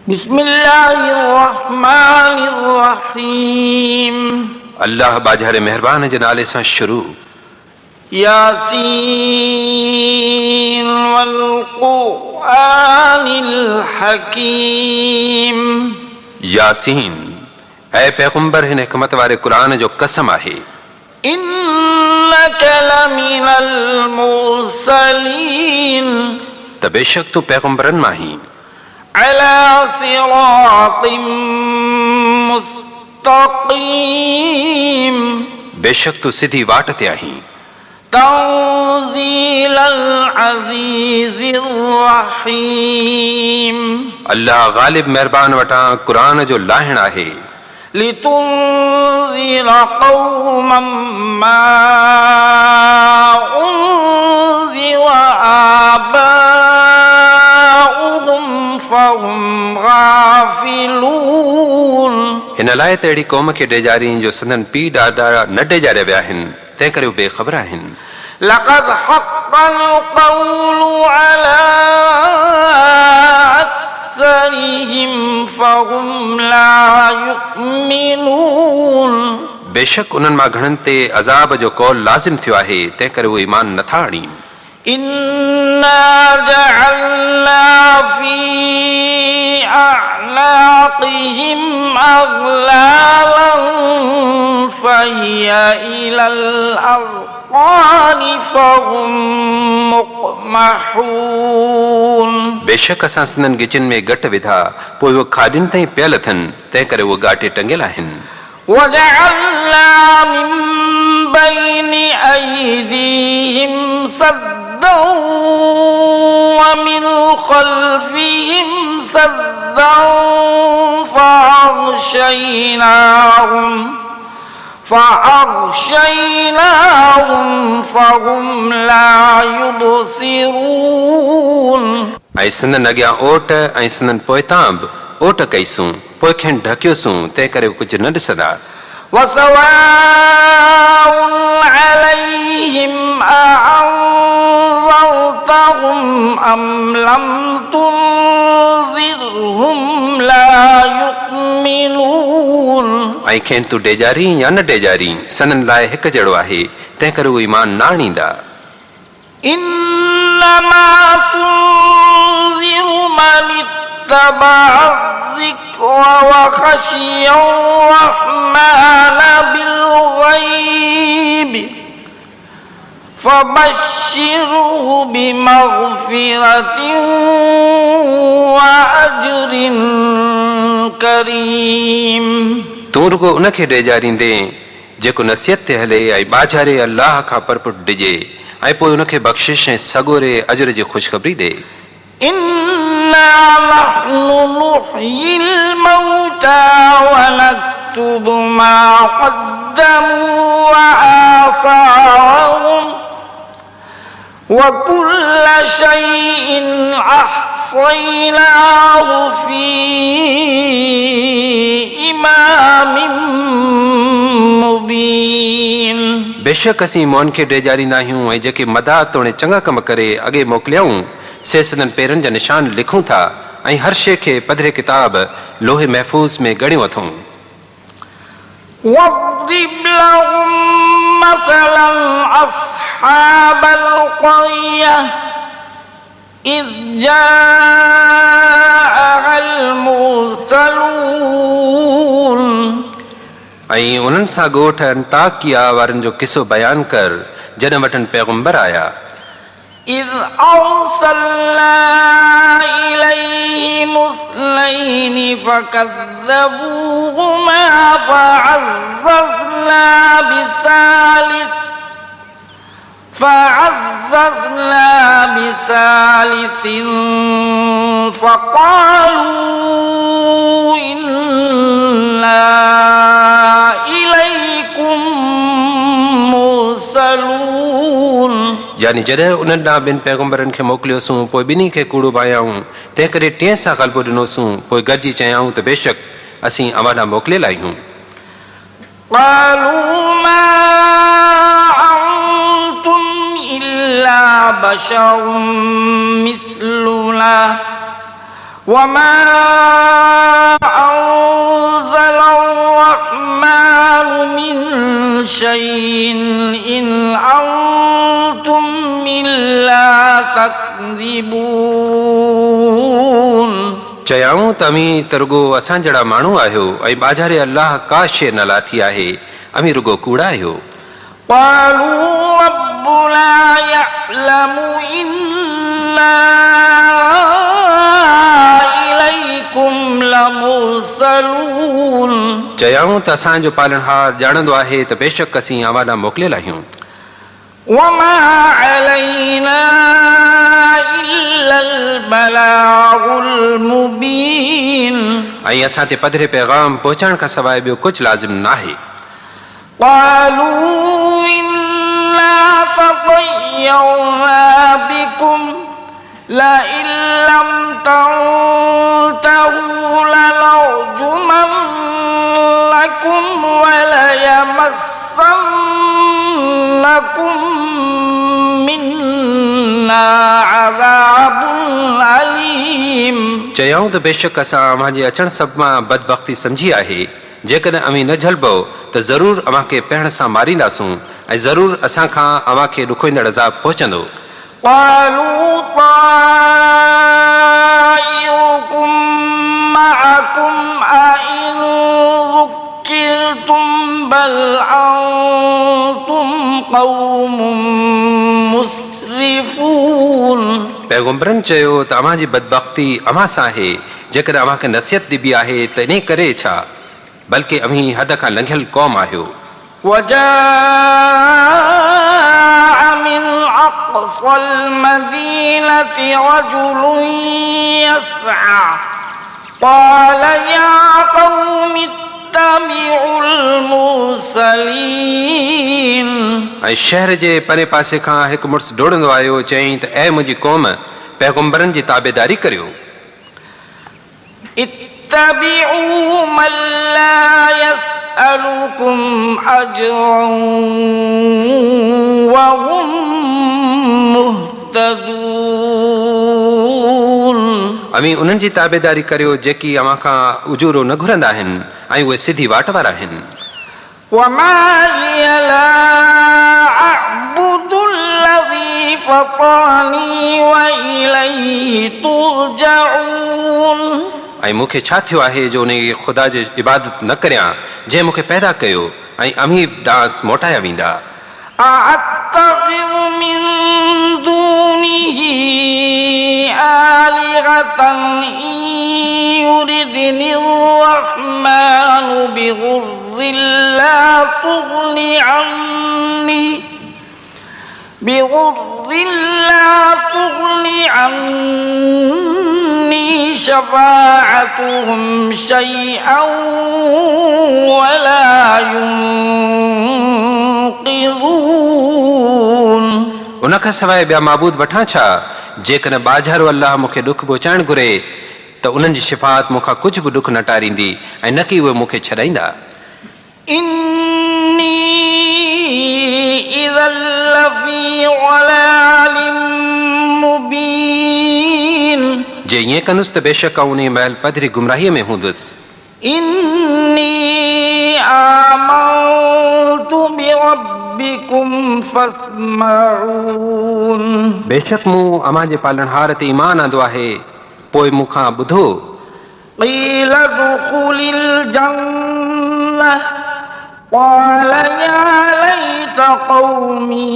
بسم الله الرحمن الرحيم अल्लाह बाज़ारे मेहरबान जे नाले सां शुरू। यासीन वल क़ुरआनिल हकीम। यासीन ऐ पैगंबर हिन हिकमत वारे क़ुरान जो कसम आहे। इन्नका लमिनल मुरसलीन। त बेशक तू पैगंबरन मां ही अला सिरातिम मुस्तक़ीम। बेशक तू सिधी वाट ते आहीं। तंज़ीलल अज़ीज़िर रहीम। अल्लाह गालिब मेहरबान वटां क़ुरान जो लाहिण आहे। लितुंज़िर क़ौमम मा उन्ज़िर आबाउहुम फ़हुम गाफ़िलून। हिन लाइ त अहिड़ी क़ौम खे ॾेजारी जो संदन पीउ ॾाॾा न ॾेजारिया विया आहिनि, तंहिं करे उहे बेख़बर आहिनि। लक़द हक़्क़ल क़ौलु अला अक्सरिहिम फ़हुम ला युमिनून। बेशक उन्हनि मां घणनि ते अज़ाब जो कौल लाज़िम थियो आहे, तंहिं करे उहे ईमान नथा आणीनि। इन्ना जअलना फी अअनाक़िहिम अग़लालन फ़हिय इलल अज़क़ानि फ़हुम मुक़महून। बेशक असां संदन गिचिन में गट विधा, पोइ उहे खाॾियुनि ताईं पियल अथनि, तंहिं करे उहे गाटे टंगियल आहिनि। वजअलना मिन बैनि अयदीहिम सद्दन वमिन ख़ल्फ़िहिम सद्दन फ़अग़शयनाहुम फ़हुम ला युबसिरून। ऐं संदन अॻियां ओट ऐं संदन पोइतां बि ओट कईसूं, पोइ खेनि ढकियोसूं, तंहिं करे कुझु न ॾिसंदा। वसवाउन अलैहिम अअंज़रतहुम अम लम तुनज़िरहुम ला युमिनून। ऐं खेनि तूं ॾेजारी या न ॾेजारी, संदन लाइ हिकु जहिड़ो आहे, तंहिं करे उहे ईमान न आणींदा। इन्नमा तुनज़िरु मन इत्तबअ الذِّكْرَ وخشي الرحمن بالغيب فبشره بمغفرة وأجر كريم। तूं रुगो उनखे ॾेजारींदे जेको नसीहत ते हले ऐं बाज़ारे अल्लाह खां परपुट ॾिजे, ऐं पोइ उनखे बख़्शिश ऐं सॻोरे अजर जी ख़ुशख़बरी ॾे। इन्ना नहनु नुहयिल मौता वनक्तुबु मा क़द्दमू वआसारहुम वकुल्ल शैइन अहसयनाहु फी इमामिन मुबीन। बेशक असीं मौन खे ॾेजारींदा आहियूं ऐं जेके मदा तोड़े चङा कम करे अॻे मोकिलियाऊं, से संदन पेरनि जा निशान लिखूं था ऐं हर शइ खे पधरे किताब लोहे महफ़ूज़ में ॻणियो अथऊं। واضرب لهم مثلا أصحاب القرية إذ جاءها المرسلون। ऐं उन्हनि सां ॻोठ अंताकिया वारनि जो किसो बयानु कर, जॾहिं वटि पैगंबर आया। إذ أرسلنا إليهم اثنين فكذبوهما فعززنا بثالث فقالوا إنا إليكم مرسلون। यानी जॾहिं उन्हनि ॾांहुं ॿिनि पैगंबरनि खे मोकिलियोसूं, पोइ ॿिन्ही खे कूड़ो पायाऊं, तंहिं करे टे सां ग़लबो ॾिनोसूं, पोइ गॾिजी चयाऊं त बेशक असीं अव्हां ॾांहुं मोकिलियल आहियूं। قالوا ما أنتم إلا بشر مثلنا وما شيء إن أنتم إلا تكذبون चयाऊं तमी तरुगो असां जड़ा माण्हू आहियो ऐं बाजारे अल्लाह का शइ न लाथी आहे अमी रुगो कूड़ा आहियो قالوا ربنا يعلم إنا إليكم لمرسلون चयाऊं त असांजो पालनहार ॼाणंदो आहे त बेशक असीं अवां ॾांहुं मोकिलियल आहियूं وما علينا إلا البلاغ المبين ऐं असां ते पधरे पैगाम पहुचाइण खां सवाइ ॿियो कुझु लाज़िम न आहे قالوا إنا تطيرنا بكم لئن لم تنتهوا لنرجمنكم وليمسنكم منا عذاب أليم चयाऊं त बेशक असां अव्हां जे अचण सभ मां बदबख्ती समझी आहे जेकॾहिं अमीं न झलबो त ज़रूरु अव्हां खे पहिण सां मारींदासूं ऐं ज़रूरु असां खां अव्हां खे ॾुखोईंदड़ अज़ाब पहुचंदो قالوا طائركم معكم أئن ذكرتم بل أنتم قوم مسرفون पैगुंबरनि चयो त अव्हां जी बदबख्ती अव्हां सां आहे जेकॾहिं अव्हां खे नसीहत ॾिबी आहे त इन करे छा बल्कि अमीं हद खां लंघियल क़ौम आहियो وجاء من أقصى المدينة رجل يسعى قال يا قوم اتبعوا المرسلين ऐं शहर जे परे पासे खां हिकु मुड़ुसु डोड़ंदो आयो चयईं त ऐं मुंहिंजी क़ौम पैगुंबरनि जी ताबेदारी करियो اتبعوا من لا يسألكم أجرا وهم مهتدون अमीं उन्हनि जी ताबेदारी करियो जेकी अव्हां खां उजूरो न घुरंदा आहिनि ऐं उहे सिधी वाट वारा आहिनि وما لي لا أعبد الذي فطرني وإليه ترجعون ऐं मूंखे छा थियो आहे जो उन ख़ुदा जी इबादत न करियां जंहिं मूंखे पैदा कयो ऐं अमीं ॾांहुं मोटाया वेंदा أأتخذ من دونه آلهة إن يردني الرحمن بضر لا تغني عني شفاعتهم شيئا ولا ينقذون उन खां सवाइ ॿिया माबूद वठां छा जेकॾहिं बाज़ारो अल्लाह मूंखे ॾुख पहुचाइण घुरे त उन्हनि जी शिफ़ात मूंखां कुझु बि ॾुख न टारींदी ऐं न की उहे मूंखे छॾाईंदा إني إذا لفي ضلال مبين जे ईअं कंदुसि त बेशक उन महिल पधरी गुमराहीअ में हूंदुसि إني آمنت بربكم فاسمعون बेशक मूं अव्हां जे पालनहार ते ईमान आंदो आहे पोइ मूंखां ॿुधो قيل ادخل الجنة قال يا ليت قومي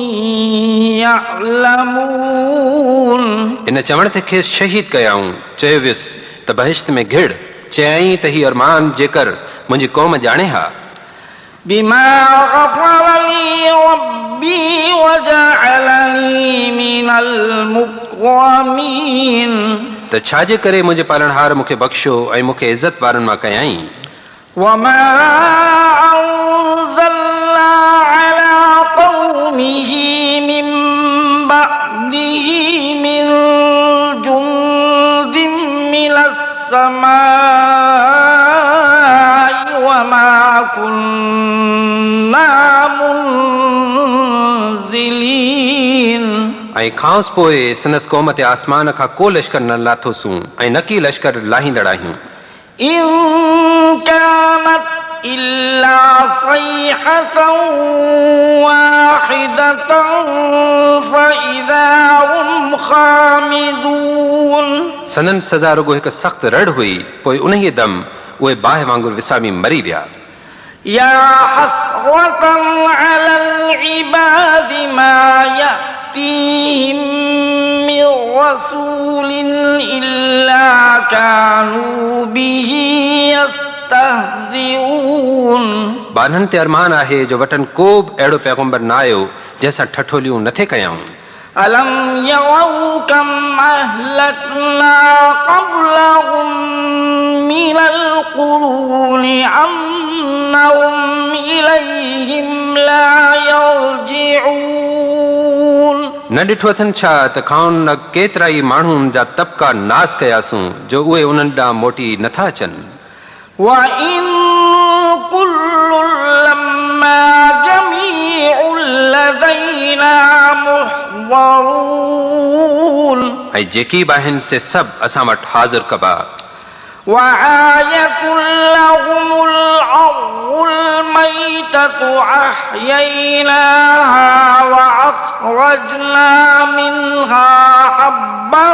يعلمون इन चवण ते खेसि शहीद कयाऊं चयो वियुसि त बहिश्त में घिड़ चयाईं त ही अरमान जेकर मुंहिंजी क़ौम ॼाणे हा بما غفر لي ربي وجعلني من المكرمين त छाजे करे मुंहिंजे पालनहार मूंखे बख़्शियो ऐं मूंखे इज़त वारनि मां कयाईं وما أنزلنا على قومه من بعده من جند من السماء وما كنا منزلين ऐं खांसि पोइ संदसि क़ौम ते आसमान खां को लश्कर न लाथोसूं ऐं न की लश्कर लाहींदड़ आहियूं إن كانت إلا صيحة واحدة فإذا هم خامدون सनन सज़ा रुगो हिकु सख़्तु रड़ हुई, पोइ उन ई दम उहे बाहि वांगुरु विसामी मरी विया। يا حسرة على العباد ما يأتيهم من رسول إلا كانوا به يستهزئون बाननि ते अरमान आहे जो वटनि को बि अहिड़ो पैगम्बर न आयो जंहिंसां ठठोलियूं नथे कयाऊं। ألم يروا كم أهلكنا قبلهم من القرون أنهم إليهم لا يرجعون न ॾिठो अथनि छा त खाउन न केतिरा ई माण्हुनि जा तबका नास कयासूं जो उहे उन्हनि ॾांहुं मोटी नथा अचनि। وإن كل لما جميع لدينا محضرون ऐं जेकी बि आहिनि से सभु असां वटि हाज़िर कबा। وآية لهم الأرض الميتة أحييناها وأخرجنا منها حبا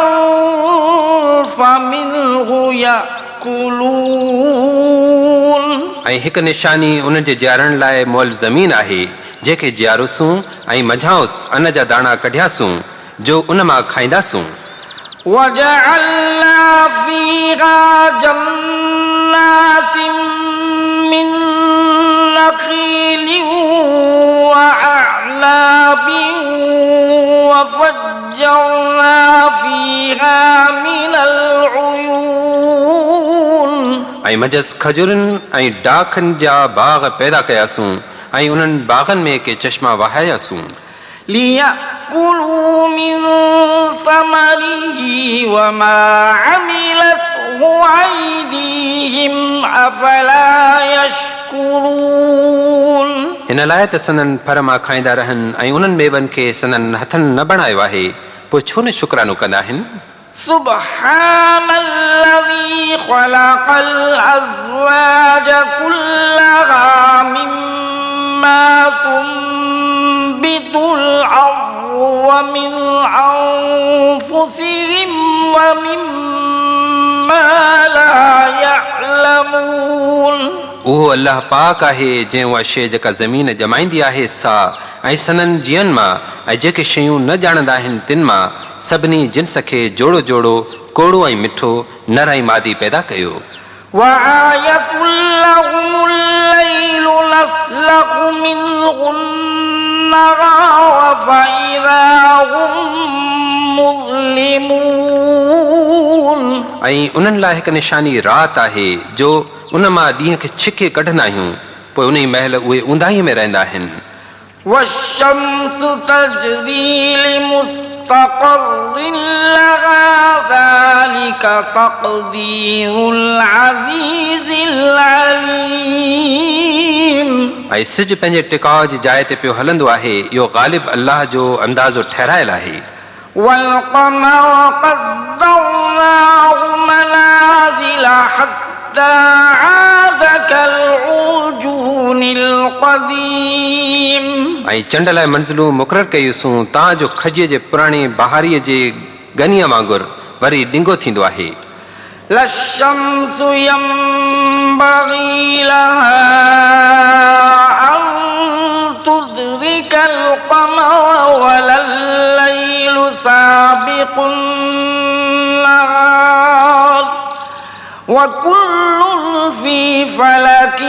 فمنه يأكلون ऐं हिकु निशानी उन जे ॼारण लाइ मोल ज़मीन आहे जेके ॼारूंसूं ऐं मझांउस अन जा दाणा कढियासूं जो उन मां खाईंदासूं। وجعلنا فيها جنات من نخيل وأعناب وفجرنا فيها من العيون ऐं मजस खजुरनि ऐं डाखनि जा बाग़ पैदा कयासूं ऐं उन्हनि बाग़नि में के चश्मा वहायासूं। ليأكلوا من ثمره وما عملته أيديهم أفلا يشكرون हिन लाइ त सनन फर मां खाईंदा रहनि ऐं उन्हनि मेवनि खे सनन हथनि न बणायो आहे, पोइ छो न शुक्रानो कंदा आहिनि। سبحان الذي خلق الأزواج كلها مما تنبت الأرض ومن أنفسهم ومما لا يعلمون उहो अल्लाह पाक आहे जंहिं उहा शइ जेका ज़मीन ॼमाईंदी आहे सा ऐं सननि जीअनि मां ऐं जेके शयूं न ॼाणंदा आहिनि तिन मां सभिनी जिन्स खे जोड़ो जोड़ो कोड़ो ऐं मिठो नर ऐं मादी पैदा कयो। وآية لهم الليل نسلخ منه النهار فإذا هم مظلمون ऐं उन्हनि लाइ हिकु निशानी राति आहे जो उन मां ॾींहं खे छिके कढंदा आहियूं, पोइ उन ई महिल उहे ऊंदाहीअ में रहंदा आहिनि। والشمس تجري لمستقر لها ذلك تقدير العزيز العليم ऐं सिज पंहिंजे टिकाउ जी जाइ ते पियो हलंदो आहे, इहो ग़ालिब अल्लाह जो अंदाज़ो ठहिरायल आहे। والقمر قدرناه منازل حتى عاد كالعرجون القديم ऐं चंड लाइ मंज़िलूं मुक़ररु कयूंसूं ताजो खजीअ जे पुराणे बहारीअ जे गनीअ वांगुरु वरी ॾिंगो थींदो आहे। لا الشمس ينبغي لها أن تدرك القمر ولا الليل سابق النهار وكل في فلك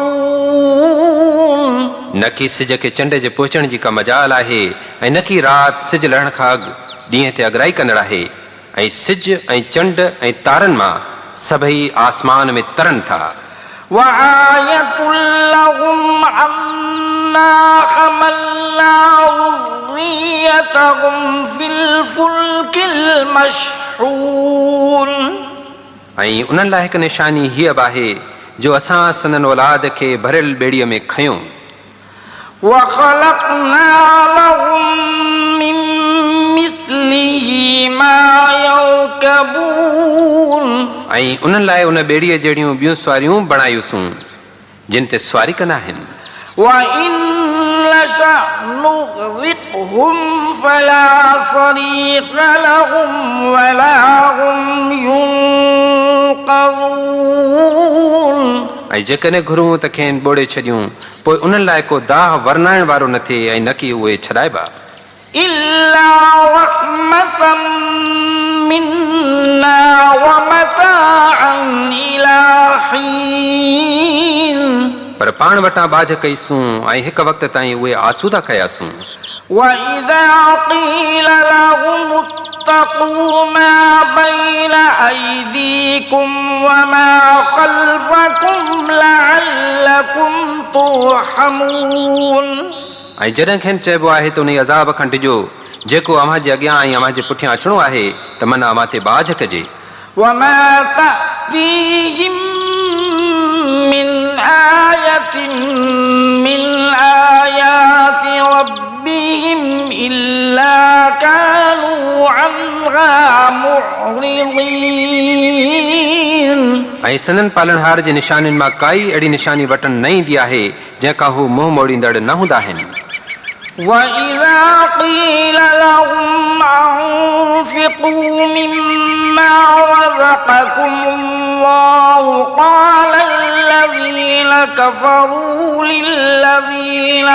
يسبحون न की सिज खे चंड जे पहुचण जी का मजाल आहे ऐं न की राति सिज लहण खां ॾींहं ते अगराई कंदड़ आहे ऐं सिज ऐं चंड ऐं तारनि मां सभई आसमान में तरनि था। وآية لهم أنا حملنا ذريتهم في الفلك المشحون ऐं उन्हनि लाइ हिकु निशानी हीअ बि आहे जो असां संदनि औलाद खे भरियल ॿेड़ीअ में खयूं। وخلقنا لهم من مثله ما يركبون ऐं उन्हनि लाइ उन ॿेड़ीअ जहिड़ियूं ॿियूं सुवारियूं बणायूंसूं जिन ते सुवारी कंदा आहिनि وإن نشأ نغرقهم فلا صريخ لهم ولا هم ينقذون ऐं जेकॾहिं घुरूं त खेनि ॿोड़े छॾियूं पोइ उन्हनि लाइ को दाह वरनाइण वारो न थिए ऐं न की उहे छॾाइबा إلا رحمة منا ومتاعا إلى حين पर पाण वटां बाझ कईसूं ऐं हिकु वक़्त ताईं उहे आसूदा कयासूं وإذا قيل لهم اتقوا ما بين أيديكم وما خلفكم لعلكم ترحمون ऐं जॾहिं खेनि चइबो आहे त उन अज़ाब खां डिॼो जेको अव्हां जे अॻियां ऐं अव्हां जे पुठियां अचिणो आहे त मन अव्हां ते बाझ कजे وما تأتيهم من آية من آيات ربهم إلا كانوا عنها معرضين ऐं सनन पालनहार जे निशानियुनि मां काई अहिड़ी निशानी वटि न ईंदी आहे जंहिंखां हू मुंहुं मोड़ींदड़ न हूंदा आहिनि وإذا قيل لهم أنفقوا مما رزقكم الله قال الذين كفروا للذين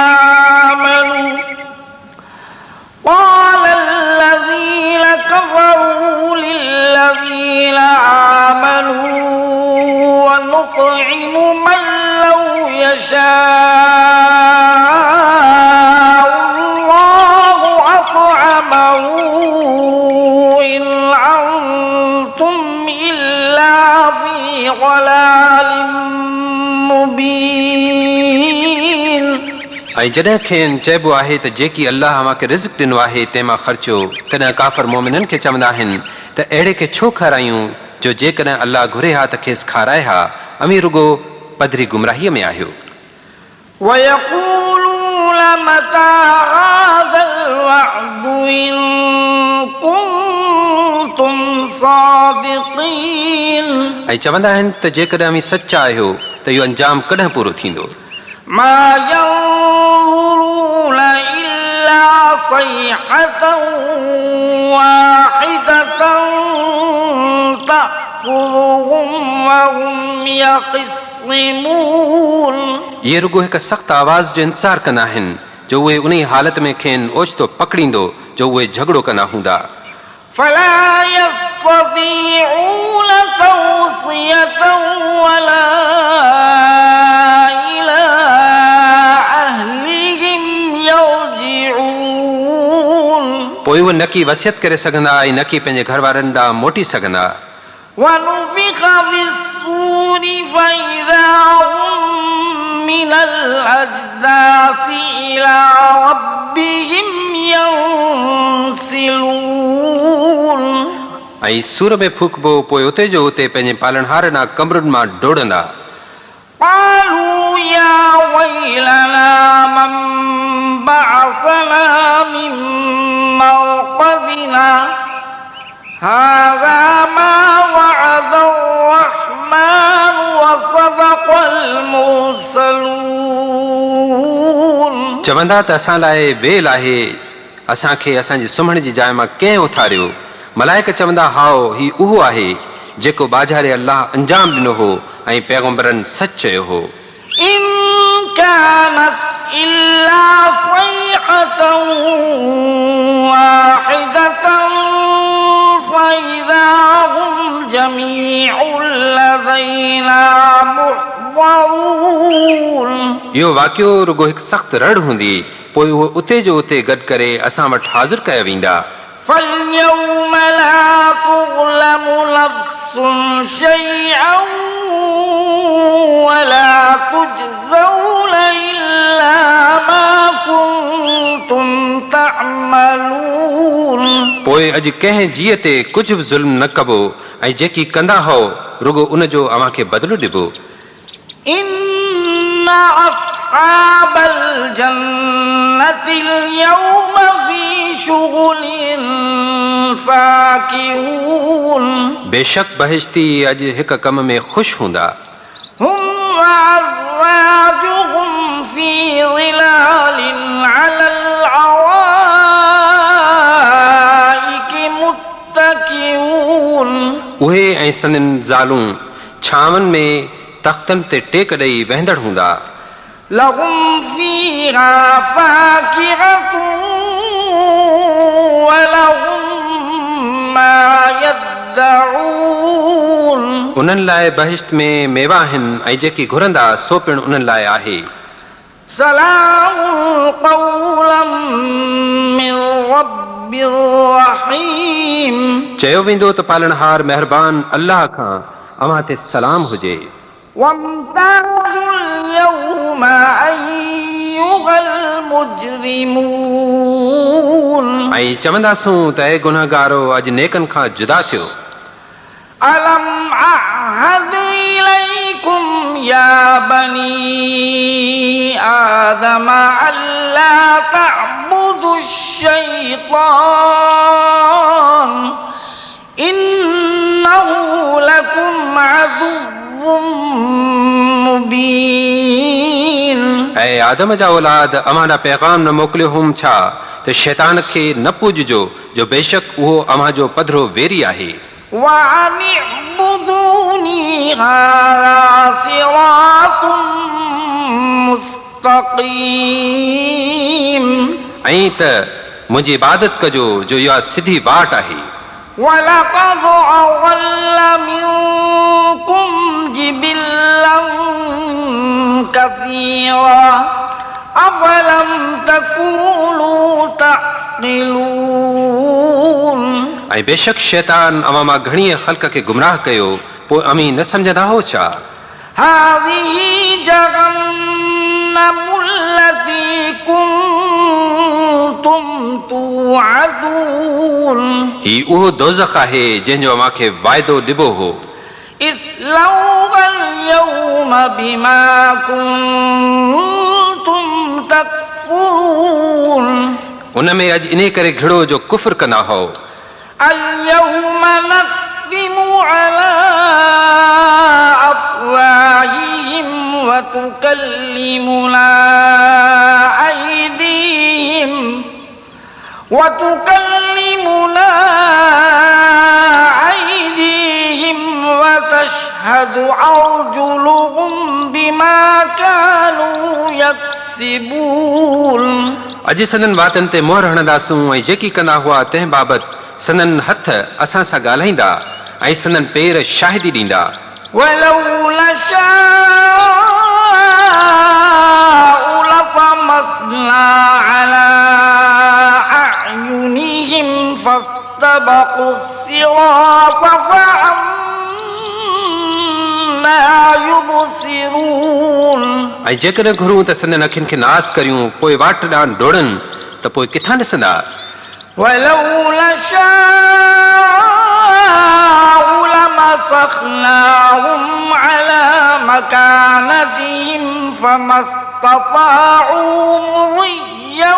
آمنوا ونطعم من لو يشاء الله أطعمه إن أنتم إلا في ضلال مبين ऐं जॾहिं खेनि चइबो आहे त जेकी अलाह अव्हांखे रिज़्क़ ॾिनो आहे तंहिंमां ख़र्चो तॾहिं काफ़िर मोमिननि खे चवंदा आहिनि त अहिड़े खे छो खारायूं जो जेकॾहिं अलाह घुरे हा त खेसि खाराए हा अमीर रुगो पधरी गुमराहीअ में आहियो ويقولون متى هذا الوعد إن كنتم صادقين ऐं चवंदा आहिनि त जेकॾहिं अमीं सचा आहियो त इहो अंजाम कॾहिं पूरो थींदो ما ينظرون إلا صيحة واحدة تأخذهم وهم يخصمون इहे रुगो हिकु सख़्तु आवाज़ जो इंतज़ारु कंदा आहिनि जो उहे उन हालत में खेनि ओचितो पकड़ींदो जो उहे झगड़ो कंदा हूंदा فلا يستطيعون توصية ولا إلى أهلهم يرجعون पोइ उहे न की वसियत करे सघंदा ऐं न की पंहिंजे घर वारनि ॾांहुं मोटी सघंदा ونفخ في الصور فإذا هم من الأجداث إلى ربهم ينسلون ऐं सूर में फूकबो पोइ उते जो उते पंहिंजे पालनहार ॾांहुं कमरुनि मां डोड़ंदा قالوا يا ويلنا من بعثنا من مرقدنا هذا ما وعد الرحمن وصدق المرسلون चवंदा त असां लाइ वेल आहे असांखे असांजी सुम्हण जी जाइ मां कंहिं उथारियो मलाइक चवंदा हाओ ही उहो आहे जेको बाज़ारे अलाह अंजाम ॾिनो हो ऐं पैगंबरनि सच चयो हो إن كانت إلا صيحة واحدة فإذا هم جميع لدينا محضرون इहो वाक़ियो रुगो हिकु सख़्तु रड़ हूंदी पोइ उहो उते जो उते गॾु करे असां वटि हाज़िर कया वेंदा فاليوم لا تظلم نفس شيئا ولا تجزون إلا ما كنتم تعملون पोइ अॼु कंहिं जीअ ते कुझु बि ज़ुल्म न कबो ऐं जेकी कंदा हो रुगो उन जो अव्हांखे बदिलो ॾिबो إن عفو أصحاب الجنة اليوم في شغل فاكهون बेशक बहिश्ती अॼु हिक कम में ख़ुशि हूंदा هم وأزواجهم في ظلال على الأرائك متكئون उहे ऐं सनन ज़ालूं छांवनि में तख़्तनि ते टेक ॾेई वहंदड़ हूंदा لهم فيها فاكهة ولهم ما يدعون उन्हनि लाइ बहिश्त में मेवा आहिनि ऐं जेकी घुरंदा सो पिणु उन्हनि लाइ आहे سلام قولا من رب رحيم चयो वेंदो त पालनहार महिरबान अल्लाह खां अव्हां ते सलाम हुजे وامتازوا اليوم أيها المجرمون ऐं चवंदासूं त ऐं गुनहगारो अॼु नेकनि खां जुदा थियो ألم أعهد إليكم يا بني آدم ألا تعبدوا الشيطان إنه لكم عدو مبين ऐं आदम जा औलाद अव्हां ॾांहुं पैगाम न मोकिलियो हुउमि छा त शैतान खे न पूॼिजो जो बेशक उहो अव्हां जो पधरो वेरी आहे وأن اعبدوني هذا صراط مستقيم ऐं त मुंहिंजी इबादत कजो जो इहा सिधी वाट आहे ولقد أضل منكم جبلا كثيرا أفلم تكونوا تعقلون ऐं बेशक शैतान अव्हां मां घणीअ ख़ल्क़ खे गुमराह कयो पोइ अमीं न सम्झंदा हो छा هذه جهنم التي كنتم توعدون ही उहो दोज़ख आहे जंहिंजो अव्हां खे वाइदो ॾिबो हो اصلوها اليوم بما كنتم تكفرون उन में अॼु इन करे घिड़ो जो कुफ़्र कंदा हो اليوم نختم على أفواههم وتكلمنا أيديهم وتشهد أرجلهم بما كانوا يكسبون अॼु सनन वातनि ते मोहर हणंदासूं ऐं जेकी कंदा हुआ तंहिं बाबति सनन हथ असां सां ॻाल्हाईंदा ऐं सनन पेर शाहिदी ॾींदा ولو نشاء لطمسنا على أعينهم فاستبقوا الصراط فأنا يبصرون ऐं जेकॾहिं घुरूं त सनन अखियुनि खे नास करियूं पोइ वाट ॾांहुं डोड़नि त पोइ किथां ॾिसंदा ولو نشاء لمسخناهم على مكانتهم فما استطاعوا مضيا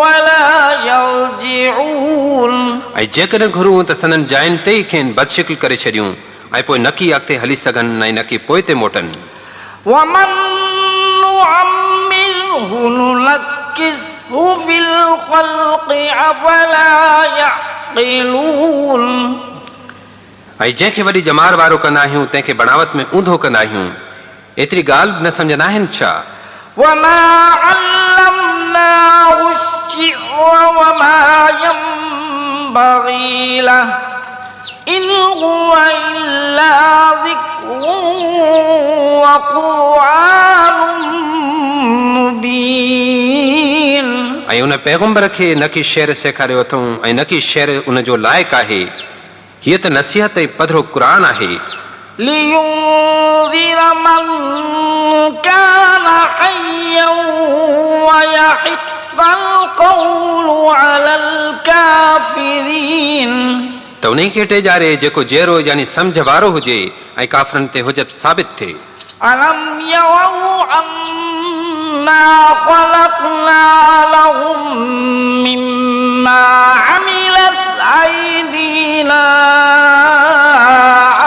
ولا يرجعون ऐं जेकॾहिं घुरूं त सनन जायुनि ते ई खेनि बदशिकिल करे छॾियूं ऐं पोइ न की अॻिते हली सघनि ऐं न की पोइ ते मोटनि ومن نعمره ننكسه في الخلق أفلا يعقلون ऐं जंहिंखे वॾी जमार वारो कंदा आहियूं तंहिंखे बणावत में ऊंधो कंदा आहियूं एतिरी ॻाल्हि न सम्झंदा आहिनि छा وما علمناه الشعر وما ينبغي له إن هو إلا ذكر وقرآن مبين ऐं उन पैगंबर खे न की शेर सेखारियो अथऊं ऐं न की शेर उन जो लाइक़ु आहे हीअ त नसीहत ऐं पधरो क़ुरान आहे لينذر من كان حيا ويحق القول على الكافرين त उन खे टेजारे जेको जहिड़ो यानी सम्झ वारो हुजे ऐं काफ़रनि ते हुजत साबित थिए ألم يروا أنا خلقنا لهم مما عملت أيدينا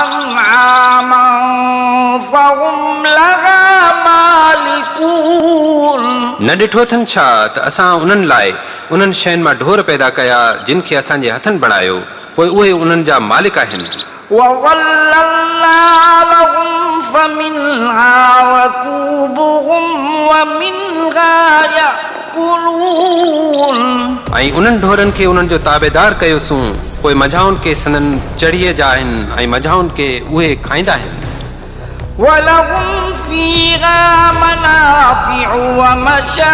أنعاما فهم لها مالكون न ॾिठो अथनि छा त असां उन्हनि लाइ उन्हनि शयुनि मां ढोर पैदा कया जिन खे असांजे हथनि बणायो पोइ उहे उन्हनि जा मालिक आहिनि وظللنا لهم فمنها ركوبهم ومنها يأكلون ऐं उन्हनि ढोरनि खे उन्हनि जो ताबेदार कयोसीं पोइ मझाउनि खे सननि चढ़ीअ जा आहिनि ऐं मझाउनि खे उहे खाईंदा आहिनि ولهم فيها منافع ومشارب